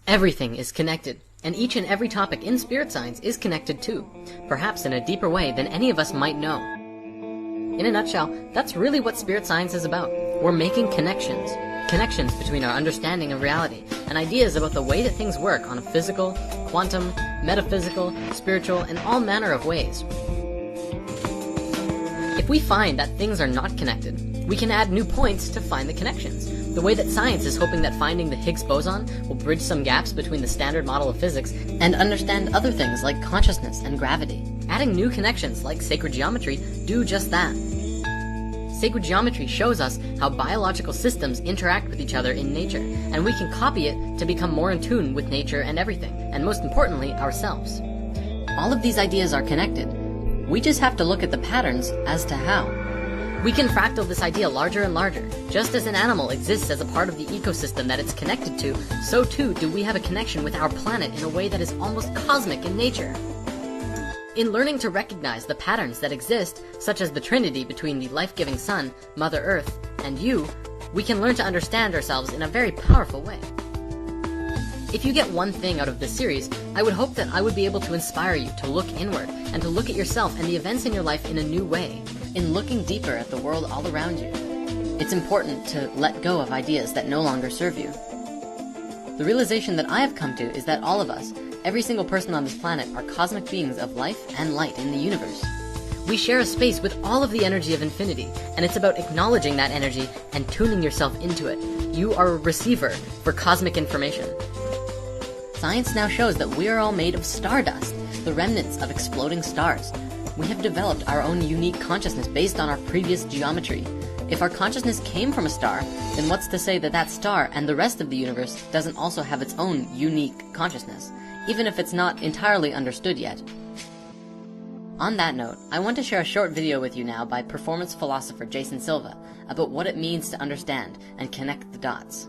Everything is connected, and each and every topic in spirit science is connected too, perhaps in a deeper way than any of us might know. In a nutshell, that's really what spirit science is about. We're making connections. Connections between our understanding of reality and ideas about the way that things work on a physical, quantum, metaphysical, spiritual, and all manner of ways. If we find that things are not connected, we can add new points to find the connections. The way that science is hoping that finding the Higgs boson will bridge some gaps between the standard model of physics and understand other things like consciousness and gravity. Adding new connections like sacred geometry do just that. Sacred geometry shows us how biological systems interact with each other in nature, and we can copy it to become more in tune with nature and everything, and most importantly, ourselves. All of these ideas are connected. We just have to look at the patterns as to how. We can fractal this idea larger and larger. Just as an animal exists as a part of the ecosystem that it's connected to, so too do we have a connection with our planet in a way that is almost cosmic in nature. In learning to recognize the patterns that exist, such as the trinity between the life-giving sun, Mother Earth, and you, we can learn to understand ourselves in a very powerful way. If you get one thing out of this series, I would hope that I would be able to inspire you to look inward and to look at yourself and the events in your life in a new way. In looking deeper at the world all around you, it's important to let go of ideas that no longer serve you. The realization that I have come to is that all of us, every single person on this planet, are cosmic beings of life and light in the universe. We share a space with all of the energy of infinity, and it's about acknowledging that energy and tuning yourself into it. You are a receiver for cosmic information. Science now shows that we are all made of stardust, the remnants of exploding stars. We have developed our own unique consciousness based on our previous geometry. If our consciousness came from a star, then what's to say that that star and the rest of the universe doesn't also have its own unique consciousness, even if it's not entirely understood yet? On that note, I want to share a short video with you now by performance philosopher Jason Silva about what it means to understand and connect the dots.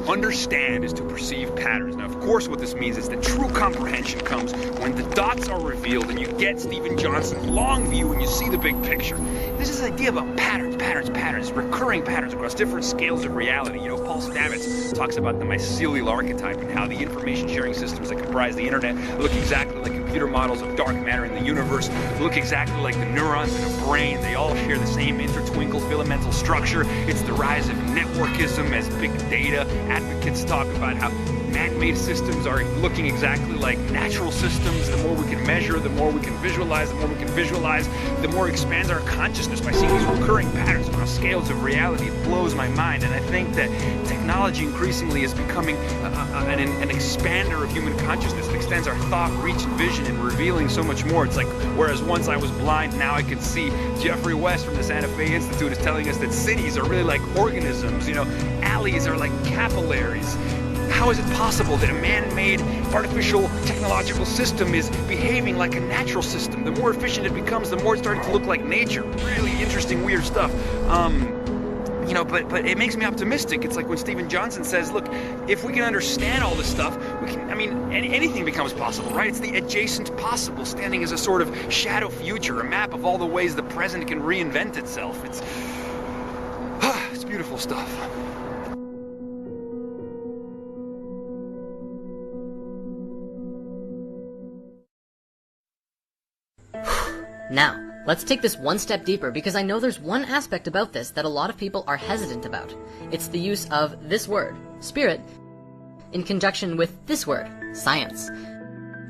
Understand is to perceive patterns. Now, of course, what this means is that true comprehension comes when the dots are revealed and you get Stephen Johnson's long view and you see the big picture. This is this idea about patterns, recurring patterns across different scales of reality. You know, Paul Stamets talks about the mycelial archetype and how the information sharing systems that comprise the internet look exactly like computer models of dark matter in the universe, look exactly like the neurons in a brain. They all share the same intertwinkle filamental structure. It's the rise of networkism as big data advocates talk about how man-made systems are looking exactly like natural systems. The more we can measure, the more we can visualize, the more it expands our consciousness by seeing these recurring patterns across scales of reality. It blows my mind, and I think that technology increasingly is becoming an expander of human consciousness. It extends our thought, reach, and vision, and revealing so much more. It's like, whereas once I was blind, now I can see. Jeffrey West from the Santa Fe Institute is telling us that cities are really like organisms, you know, alleys are like capillaries. How is it possible that a man-made artificial technological system is behaving like a natural system? The more efficient it becomes, the more it's starting to look like nature. Really interesting, weird stuff. You know, but it makes me optimistic. It's like when Stephen Johnson says, look, if we can understand all this stuff, we can, I mean, anything becomes possible, right? It's the adjacent possible, standing as a sort of shadow future, a map of all the ways the present can reinvent itself. It's beautiful stuff. Now, let's take this one step deeper, because I know there's one aspect about this that a lot of people are hesitant about. It's the use of this word, spirit, in conjunction with this word, science.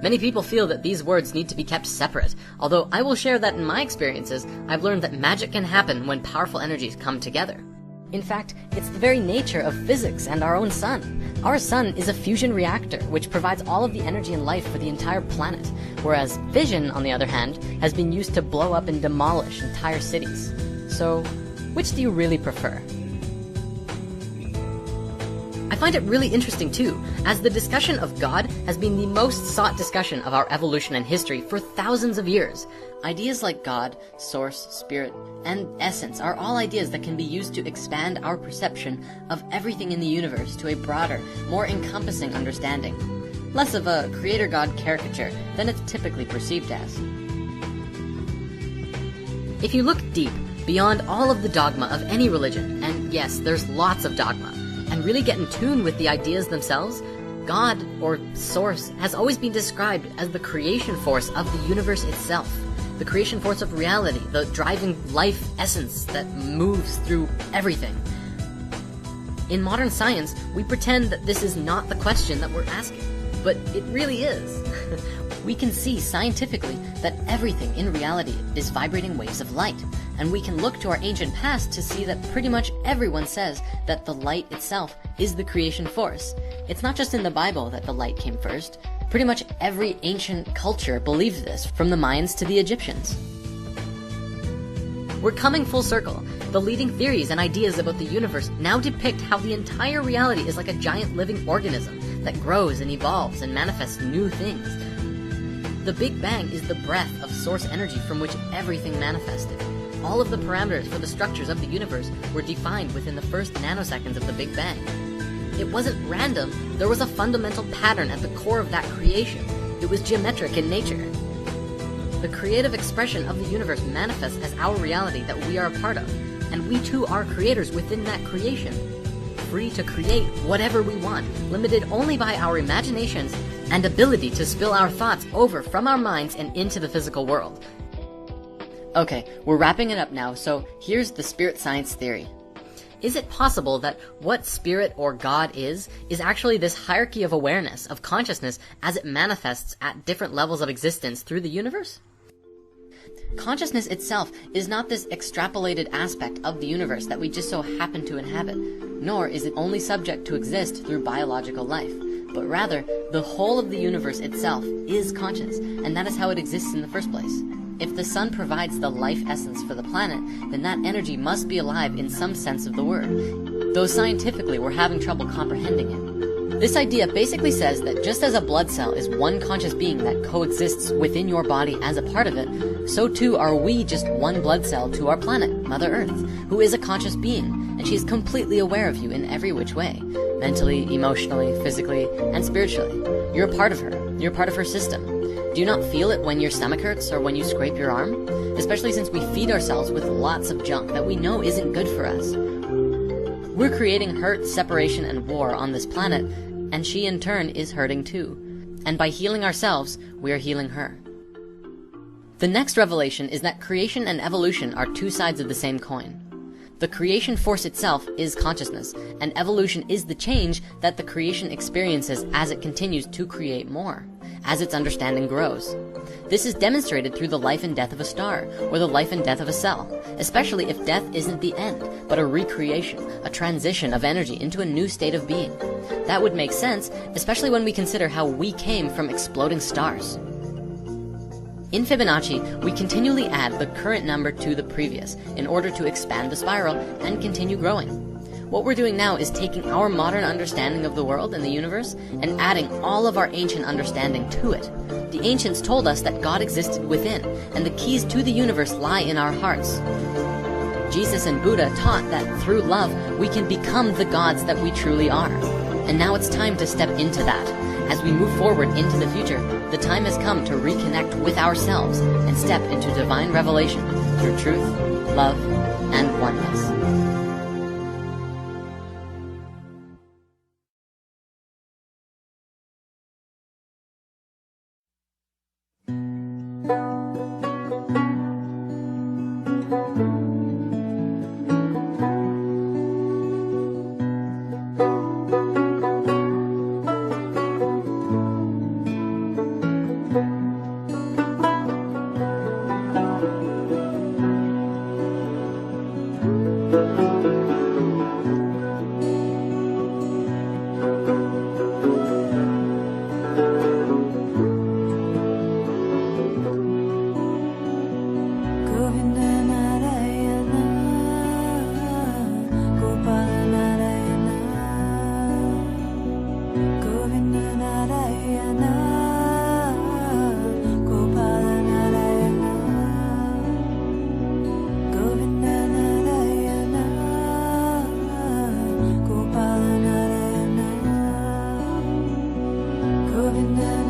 Many people feel that these words need to be kept separate, although I will share that in my experiences, I've learned that magic can happen when powerful energies come together. In fact, it's the very nature of physics and our own sun. Our sun is a fusion reactor, which provides all of the energy and life for the entire planet, whereas fission, on the other hand, has been used to blow up and demolish entire cities. So, which do you really prefer? I find it really interesting too, as the discussion of God has been the most sought discussion of our evolution and history for thousands of years. Ideas like God, source, spirit, and essence are all ideas that can be used to expand our perception of everything in the universe to a broader, more encompassing understanding. less of a creator-god caricature than it's typically perceived as. If you look deep, beyond all of the dogma of any religion, and yes, there's lots of dogma, and really get in tune with the ideas themselves, God, or Source, has always been described as the creation force of the universe itself. The creation force of reality, the driving life essence that moves through everything. In modern science, we pretend that this is not the question that we're asking, but it really is. We can see scientifically that everything in reality is vibrating waves of light, and we can look to our ancient past to see that pretty much everyone says that the light itself is the creation force. It's not just in the Bible that the light came first. Pretty much every ancient culture believed this, from the Mayans to the Egyptians. We're coming full circle. The leading theories and ideas about the universe now depict how the entire reality is like a giant living organism that grows and evolves and manifests new things. The Big Bang is the breath of source energy from which everything manifested. All of the parameters for the structures of the universe were defined within the first nanoseconds of the Big Bang. It wasn't random, there was a fundamental pattern at the core of that creation. It was geometric in nature. The creative expression of the universe manifests as our reality that we are a part of, and we too are creators within that creation. Free to create whatever we want, limited only by our imaginations and ability to spill our thoughts over from our minds and into the physical world. Okay, we're wrapping it up now, so here's the spirit science theory. Is it possible that what spirit or God is actually this hierarchy of awareness, of consciousness, as it manifests at different levels of existence through the universe? Consciousness itself is not this extrapolated aspect of the universe that we just so happen to inhabit, nor is it only subject to exist through biological life, but rather, the whole of the universe itself is conscious, and that is how it exists in the first place. If the sun provides the life essence for the planet, then that energy must be alive in some sense of the word, though scientifically we're having trouble comprehending it. This idea basically says that just as a blood cell is one conscious being that coexists within your body as a part of it, so too are we just one blood cell to our planet, Mother Earth, who is a conscious being, and she is completely aware of you in every which way, mentally, emotionally, physically, and spiritually. You're a part of her. You're part of her system. Do you not feel it when your stomach hurts or when you scrape your arm? Especially since we feed ourselves with lots of junk that we know isn't good for us. We're creating hurt, separation, and war on this planet, and she in turn is hurting too. And by healing ourselves, we are healing her. The next revelation is that creation and evolution are two sides of the same coin. The creation force itself is consciousness, and evolution is the change that the creation experiences as it continues to create more, as its understanding grows. This is demonstrated through the life and death of a star, or the life and death of a cell, especially if death isn't the end, but a recreation, a transition of energy into a new state of being. That would make sense, especially when we consider how we came from exploding stars. In Fibonacci, we continually add the current number to the previous in order to expand the spiral and continue growing. What we're doing now is taking our modern understanding of the world and the universe and adding all of our ancient understanding to it. The ancients told us that God existed within, and the keys to the universe lie in our hearts. Jesus and Buddha taught that through love, we can become the gods that we truly are. And now it's time to step into that. As we move forward into the future, the time has come to reconnect with ourselves and step into divine revelation through truth, love, and oneness. loving that